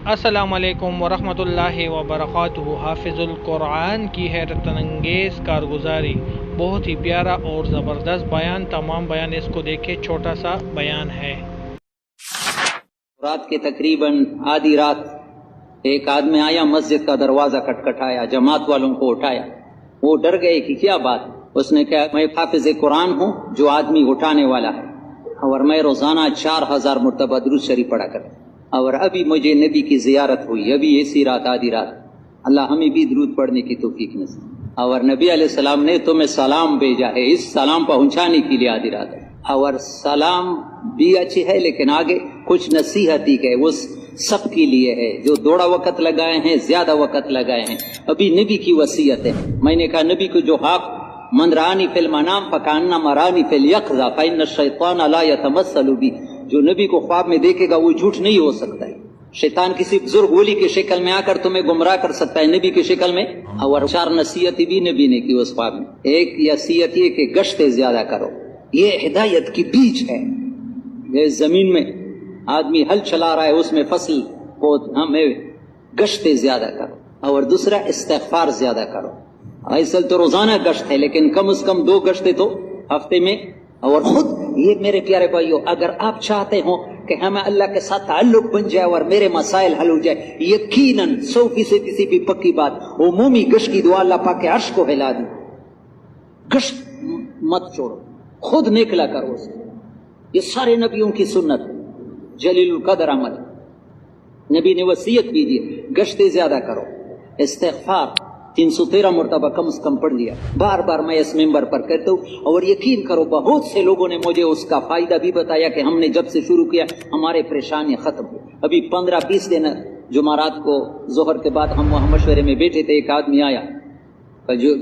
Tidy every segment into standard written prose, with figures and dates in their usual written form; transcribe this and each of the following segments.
السلام علیکم ورحمۃ اللہ وبرکاتہ۔ حافظ القرآن کی حیرت انگیز کارگزاری، بہت ہی پیارا اور زبردست بیان۔ تمام بیان اس کو دیکھے، چھوٹا سا بیان ہے۔ رات کے تقریباً آدھی رات ایک آدمی آیا، مسجد کا دروازہ کٹکھٹایا، جماعت والوں کو اٹھایا۔ وہ ڈر گئے کہ کیا بات۔ اس نے کہا میں حافظ قرآن ہوں جو آدمی اٹھانے والا ہے، اور میں روزانہ 4000 مرتبہ درود شریف پڑھا کرتا، اور ابھی مجھے نبی کی زیارت ہوئی، ابھی ایسی رات آدھی رات۔ اللہ ہمیں بھی درود پڑھنے کی توفیق نصیب۔ اور نبی علیہ السلام نے تمہیں سلام بھیجا ہے، اس سلام پہنچانے کے لیے آدھی رات ہے۔ اور سلام بھی اچھی ہے، لیکن آگے کچھ نصیحت ہی ہے، وہ سب کے لیے ہے جو تھوڑا وقت لگائے ہیں، زیادہ وقت لگائے ہیں۔ ابھی نبی کی وصیت ہے۔ میں نے کہا نبی کو جو حق من رانی فی المنام فکانما رانی فی الیقظہ فإن الشیطان لا یتمثل بی، جو نبی کو خواب میں دیکھے گا وہ جھوٹ نہیں ہو سکتا ہے۔ شیطان کسی بزرگ ولی کی شکل میں آ کر تمہیں گمراہ کر سکتا ہے، نبی کی شکل میں۔ اور 4 نصیحت بھی نبی نے کی اس خواب میں۔ ایک نصیحت یہ کہ گشتیں زیادہ کرو، یہ ہدایت کی بیج ہے۔ یہ زمین میں آدمی ہل چلا رہا ہے، اس میں فصل کو ہمیں گشتیں زیادہ کرو۔ اور دوسرا استغفار زیادہ کرو۔ ایسا تو روزانہ گشت ہے، لیکن کم از کم 2 گشتیں تو ہفتے میں۔ اور خود یہ میرے پیارے بھائیو، اگر آپ چاہتے ہو کہ ہمیں اللہ کے ساتھ تعلق بن جائے اور میرے مسائل حل ہو جائے، یقیناً 100% کسی بھی پکی بات، عمومی گشت کی دعا اللہ پاک کے عرش کو ہلا دی۔ گشت مت چھوڑو، خود نکلا کرو اس کو۔ یہ سارے نبیوں کی سنت ہے، جلیل القدر عمل۔ نبی نے وصیت بھی دی، گشتیں زیادہ کرو، استغفار 313 مرتبہ کم از کم پڑھ لیا۔ بار بار میں اس ممبر پر کہتا ہوں، اور یقین کرو بہت سے لوگوں نے مجھے اس کا فائدہ بھی بتایا کہ ہم نے جب سے شروع کیا ہمارے پریشانیاں ختم ہوئی۔ ابھی 15-20 دن جمعرات کو ظہر کے بعد ہم وہاں مشورے میں بیٹھے تھے، ایک آدمی آیا جو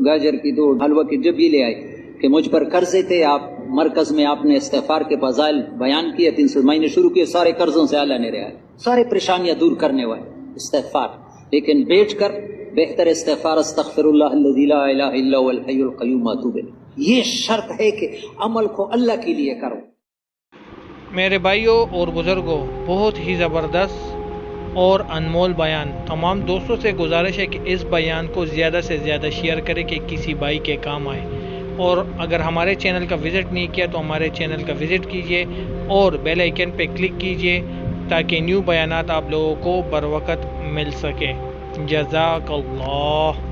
گاجر کی 2 حلوہ کی ڈبی لے آئے کہ مجھ پر قرضے تھے، آپ مرکز میں آپ نے استغفار کے فضائل بیان کیے، 300 مہینے شروع کیے، سارے قرضوں سے اللہ نے رہا ہے، سارے پریشانیاں دور کرنے والے استغفار۔ لیکن بیٹھ کر بہتر استغفار استغفر اللہ الذی لا الہ الا هو الحی القیوم واتوب الیہ۔ یہ شرط ہے کہ عمل کو اللہ کے لیے کرو۔ میرے بھائیوں اور بزرگوں، بہت ہی زبردست اور انمول بیان۔ تمام دوستوں سے گزارش ہے کہ اس بیان کو زیادہ سے زیادہ شیئر کریں کہ کسی بھائی کے کام آئے۔ اور اگر ہمارے چینل کا وزٹ نہیں کیا تو ہمارے چینل کا وزٹ کیجئے اور بیل آئیکن پہ کلک کیجئے تاکہ نیو بیانات آپ لوگوں کو بر وقت مل سکے۔ جزاک اللہ۔